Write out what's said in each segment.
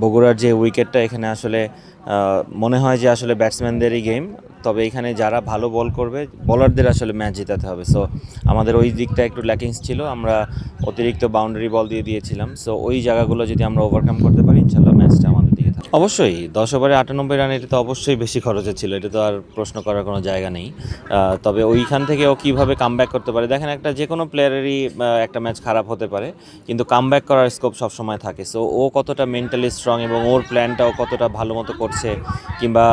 বগুড়ার যে উইকেটটা এখানে আসলে মনে হয় যে আসলে ব্যাটসম্যানদেরই গেম, তবে এখানে যারা ভালো বল করবে বোলারদের আসলে ম্যাচ জেতাতে হবে। সো আমাদের ওই দিকটা একটু ল্যাকিংস ছিল, আমরা অতিরিক্ত বাউন্ডারি বল দিয়ে দিয়েছিলাম। সো ওই জায়গাগুলো যদি আমরা ওভারকাম করতে পারি ইনশাল্লাহ ম্যাচটা আমাদের দিকে থাকে। অবশ্যই 10 ওভারে 98 রান, এটা তো অবশ্যই বেশি খরচে ছিল, এটা তো আর প্রশ্ন করার কোনো জায়গা নেই। তবে ওইখান থেকে ও কীভাবে কামব্যাক করতে পারে, দেখেন একটা যে কোনো প্লেয়ারেরই একটা ম্যাচ খারাপ হতে পারে, কিন্তু কামব্যাক করার স্কোপ সবসময় থাকে। সো ও কতটা মেন্টালি স্ট্রং এবং ওর প্ল্যানটাও কতটা ভালো মতো করছে, কিংবা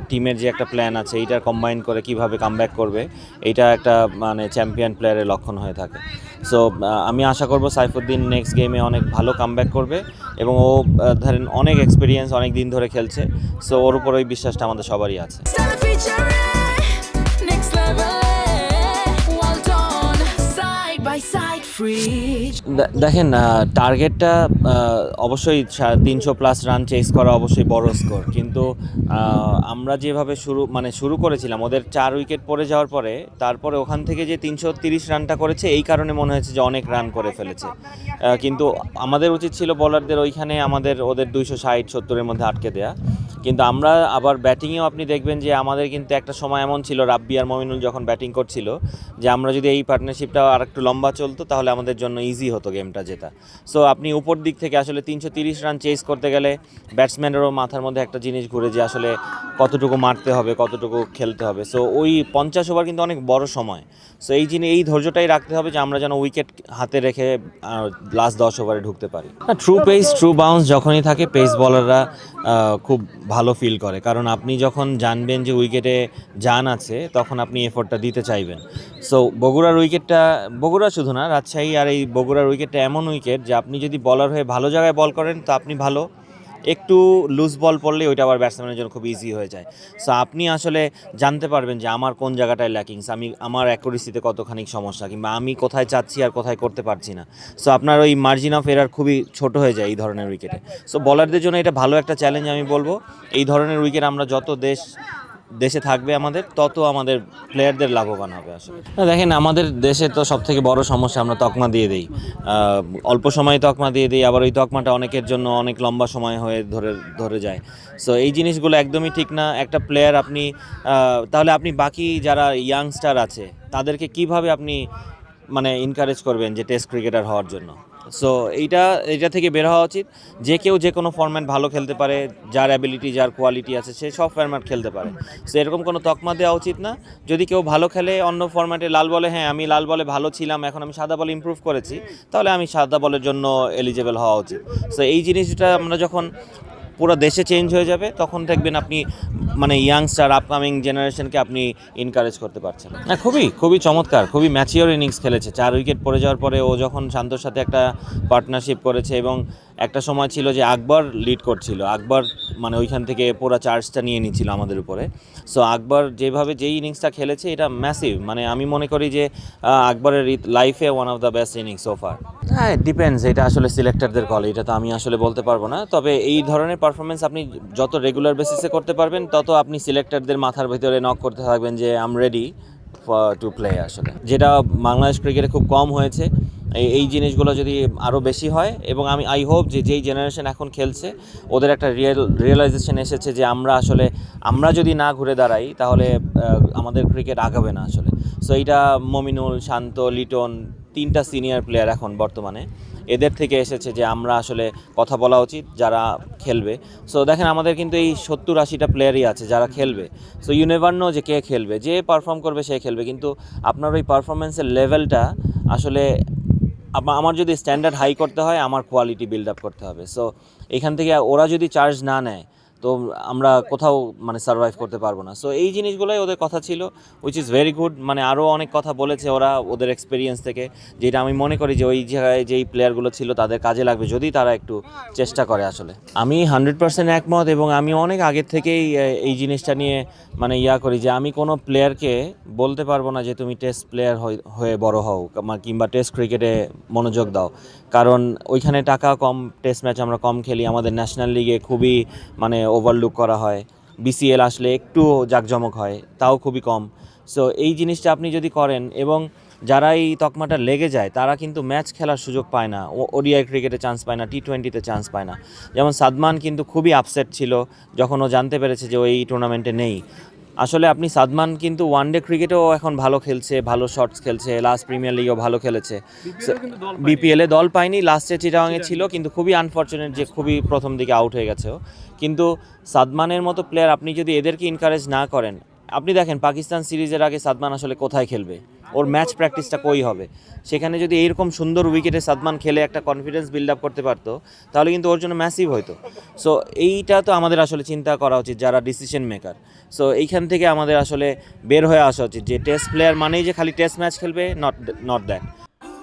টিমের যে একটা প্ল্যান আছে এইটা কম্বাইন করে কিভাবে কামব্যাক করবে, এইটা একটা মানে চ্যাম্পিয়ন প্লেয়ারের লক্ষণ হয়ে থাকে। সো আমি আশা করব সাইফুদ্দিন নেক্সট গেমে অনেক ভালো কামব্যাক করবে, এবং ও ধরেন অনেক এক্সপিরিয়েন্স, অনেক দিন ধরে খেলছে। সো ওর উপর ওই বিশ্বাসটা আমাদের সবারই আছে। দেখেন টার্গেটটা অবশ্যই 300+ রান চেস করা অবশ্যই বড় স্কোর, কিন্তু আমরা যেভাবে শুরু করেছিলাম, ওদের 4 উইকেট পড়ে যাওয়ার পরে তারপরে ওখান থেকে যে 330 রানটা করেছে, এই কারণে মনে হয়েছে যে অনেক রান করে ফেলেছে। কিন্তু আমাদের উচিত ছিল বোলারদের ওইখানে ওদের 260-70-এর মধ্যে আটকে দেয়া। কিন্তু আমরা আবার ব্যাটিংয়েও আপনি দেখবেন যে আমাদের কিন্তু একটা সময় এমন ছিল, রাব্বি আর মমিনুল যখন ব্যাটিং করছিল, যে আমরা যদি এই পার্টনারশিপটা আর একটু লম্বা চলতো তাহলে আমাদের জন্য ইজি হতো গেমটা জেতা। সো আপনি উপর দিক থেকে আসলে 330 রান চেস করতে গেলে ব্যাটসম্যানেরও মাথার মধ্যে একটা জিনিস ঘুরে, যে আসলে কতটুকু মারতে হবে, কতটুকু খেলতে হবে। সো ওই 50 ওভার কিন্তু অনেক বড় সময়। সো এই ধৈর্যটাই রাখতে হবে যে আমরা যেন উইকেট হাতে রেখে লাস্ট 10 ওভারে ঢুকতে পারি। ট্রু পেস, ট্রু বাউন্স যখনই থাকে, পেস বলাররা খুব ভালো ফিল করে, কারণ আপনি যখন জানবেন যে উইকেটে জান আছে তখন আপনি এফোর্টটা দিতে চাইবেন। সো বগুড়া শুধু না, রাজশাহী আর এই বগুড়ার উইকেটটা এমন উইকেট যে আপনি যদি বলার হয়ে ভালো জায়গায় বল করেন তো আপনি ভালো, একটু লুজ বল পড়লে ওইটা আবার ব্যাটসম্যানের জন্য খুব ইজি হয়ে যায়। সো আপনি আসলে জানতে পারবেন যে আমার কোন জায়গাটায় ল্যাকিংস, আমার অ্যাকুরেসিতে কতখানি সমস্যা, কিংবা আমি কোথায় চাচ্ছি আর কোথায় করতে পারছি না। সো আপনার ওই মার্জিন অফ এরার খুবই ছোট হয়ে যায় এই ধরনের উইকেটে। সো বলারদের জন্য এটা ভালো একটা চ্যালেঞ্জ আমি বলবো। এই ধরনের উইকেট আমরা যত দেশে থাকবে আমাদের, তত আমাদের প্লেয়ারদের লাভবান হবে আসলে। দেখেন আমাদের দেশে তো সবথেকে বড় সমস্যা, আমরা তকমা দিয়ে দিই, অল্প সময়ে তকমা দিয়ে দিই, আবার ওই তকমাটা অনেকের জন্য অনেক লম্বা সময় হয়ে ধরে যায়। সো এই জিনিসগুলো একদমই ঠিক না। একটা প্লেয়ার আপনি তাহলে আপনি বাকি যারা ইয়াংস্টার আছে তাদেরকে কিভাবে আপনি মানে এনকারেজ করবেন যে টেস্ট ক্রিকেটার হওয়ার জন্য? সো এইটা থেকে বের হওয়া উচিত। যে কেউ যে কোনো ফরম্যাট ভালো খেলতে পারে, যার অ্যাবিলিটি, যার কোয়ালিটি আছে, সে সব ফরম্যাট খেলতে পারে। সো এরকম কোনো তকমা দেওয়া উচিত না। যদি কেউ ভালো খেলে অন্য ফরম্যাটে, লাল বলে, হ্যাঁ আমি লাল বলে ভালো ছিলাম, এখন আমি সাদা বলে ইমপ্রুভ করেছি, তাহলে আমি সাদা বলের জন্য এলিজেবল হওয়া উচিত। সো এই জিনিসটা আমরা যখন পুরো দেশে চেঞ্জ হয়ে যাবে, তখন দেখবেন আপনি মানে ইয়াংস্টার আপকামিং জেনারেশনকে আপনি এনকারেজ করতে পারছেন। হ্যাঁ, খুবই খুবই চমৎকার, খুবই ম্যাচিওর ইনিংস খেলেছে। 4 উইকেট পড়ে যাওয়ার পরে ও যখন শান্তর সাথে একটা পার্টনারশিপ করেছে, এবং একটা সময় ছিল যে আকবর লিড করছিল, আকবর মানে ওইখান থেকে পুরো চার্জটা নিয়ে নিচ্ছিল আমাদের উপরে। সো আকবর যেই ইনিংসটা খেলেছে, এটা ম্যাসিভ। মানে আমি মনে করি যে আকবরের লাইফে one of the best innings সোফার। হ্যাঁ, ডিপেন্ডস, এটা আসলে সিলেক্টরদের কল, এটা তো আমি আসলে বলতে পারবো না। তবে এই ধরনের পারফরমেন্স আপনি যত রেগুলার বেসিসে করতে পারবেন, তত আপনি সিলেক্টরদের মাথার ভিতরে নক করতে থাকবেন যে আম রেডি টু প্লে। আসলে যেটা বাংলাদেশ ক্রিকেটে খুব কম হয়েছে, এই জিনিসগুলো যদি আরও বেশি হয়, এবং আই হোপ যে যেই জেনারেশন এখন খেলছে ওদের একটা রিয়েলাইজেশন এসেছে যে আমরা যদি না ঘুরে দাঁড়াই তাহলে আমাদের ক্রিকেট আগাবে না আসলে। সো এইটা মমিনুল, শান্ত, লিটন, 3টা সিনিয়র প্লেয়ার এখন বর্তমানে, এদের থেকে এসেছে যে আমরা আসলে কথা বলা উচিত যারা খেলবে। সো দেখেন আমাদের কিন্তু এই 70-80টা প্লেয়ারই আছে যারা খেলবে। সো ইউ নেভার নো যে কে খেলবে, যে পারফর্ম করবে সে খেলবে, কিন্তু আপনার ওই পারফরমেন্সের লেভেলটা আসলে আমার যদি স্ট্যান্ডার্ড হাই করতে হয়, আমার কোয়ালিটি বিল্ড আপ করতে হবে। সো এখান থেকে ওরা যদি চার্জ না নেয় তো আমরা কোথাও মানে সার্ভাইভ করতে পারবো না। সো এই জিনিসগুলোই ওদের কথা ছিল, উইচ ইজ ভেরি গুড। মানে আরও অনেক কথা বলেছে ওরা ওদের এক্সপিরিয়েন্স থেকে, যেটা আমি মনে করি যে ওই জায়গায় যেই প্লেয়ারগুলো ছিল তাদের কাজে লাগবে যদি তারা একটু চেষ্টা করে। আসলে আমি 100% একমত, এবং আমি অনেক আগের থেকেই এই জিনিসটা নিয়ে মানে করি যে আমি কোনো প্লেয়ারকে বলতে পারবো না যে তুমি টেস্ট প্লেয়ার হয়ে বড় হও, কিংবা টেস্ট ক্রিকেটে মনোযোগ দাও, কারণ ওইখানে টাকা কম, টেস্ট ম্যাচ আমরা কম খেলি, আমাদের ন্যাশনাল লিগে খুবই মানে ওভারলুক করা হয়, বিসিএল আসলে একটু জাঁকজমক হয়, তাও খুবই কম। সো এই জিনিসটা আপনি যদি করেন, এবং যারা এই তকমাটা লেগে যায় তারা কিন্তু ম্যাচ খেলার সুযোগ পায় না, ওডিআই ক্রিকেটে চান্স পায় না, টি-20-তে চান্স পায় না। যেমন সাদমান কিন্তু খুবই আপসেট ছিল যখন ও জানতে পেরেছে যে ও এই টুর্নামেন্টে নেই। আসলে আপনি সাদমান কিন্তু ওয়ানডে ক্রিকেটেও এখন ভালো খেলছে, ভালো শটস খেলছে, লাস্ট প্রিমিয়ার লিগেও ভালো খেলেছে। বিপিএলে দল পায়নি, লাস্টে চিটাগাংয়ে ছিল, কিন্তু খুবই আনফর্চুনেট যে খুবই প্রথম দিকে আউট হয়ে গেছে ও। কিন্তু সাদমানের মতো প্লেয়ার আপনি যদি এদেরকে এনকারেজ না করেন, আপনি দেখেন পাকিস্তান সিরিজের আগে সাদমান আসলে কোথায় খেলবে, ওর ম্যাচ প্র্যাকটিসটা কই হবে? সেখানে যদি এইরকম সুন্দর উইকেটে সাদমান খেলে একটা কনফিডেন্স বিল্ড আপ করতে পারতো, তাহলে কিন্তু ওর জন্য ম্যাসিভ হতো। সো এইটা তো আমাদের আসলে চিন্তা করা উচিত যারা ডিসিশন মেকার। সো এইখান থেকে আমাদের আসলে বের হয়ে আসা উচিত যে টেস্ট প্লেয়ার মানেই যে খালি টেস্ট ম্যাচ খেলবে, not that.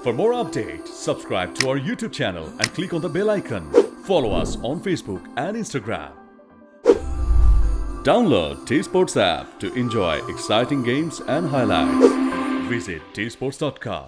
For more updates, subscribe to our YouTube channel and click on the bell icon. Follow us on Facebook and Instagram. Download T-Sports app to enjoy exciting games and highlights. Visit tsports.com.